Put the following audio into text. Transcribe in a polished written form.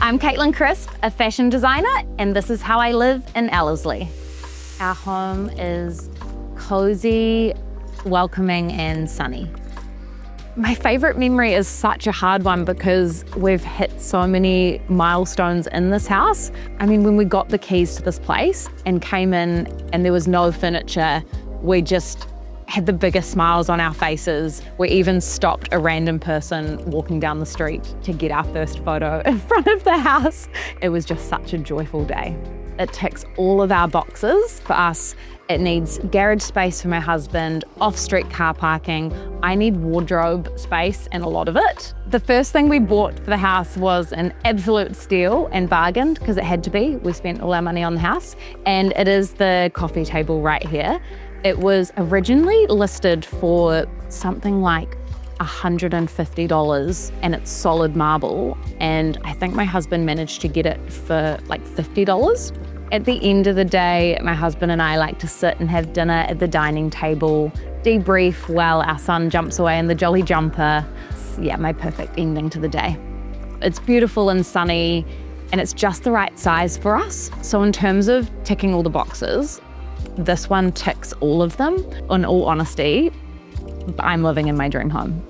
I'm Caitlin Crisp, a fashion designer, and this is how I live in Ellerslie. Our home is cozy, welcoming, and sunny. My favorite memory is such a hard one because we've hit so many milestones in this house. I mean, when we got the keys to this place and came in and there was no furniture, we just had the biggest smiles on our faces. We even stopped a random person walking down the street to get our first photo in front of the house. It was just such a joyful day. It ticks all of our boxes. For us, it needs garage space for my husband, off-street car parking. I need wardrobe space and a lot of it. The first thing we bought for the house was an absolute steal and bargained because it had to be. We spent all our money on the house, and it is the coffee table right here. It was originally listed for something like $150 and it's solid marble. And I think my husband managed to get it for like $50. At the end of the day, my husband and I like to sit and have dinner at the dining table, debrief while our son jumps away in the jolly jumper. It's, yeah, my perfect ending to the day. It's beautiful and sunny, and it's just the right size for us. So in terms of ticking all the boxes, this one ticks all of them. In all honesty, I'm living in my dream home.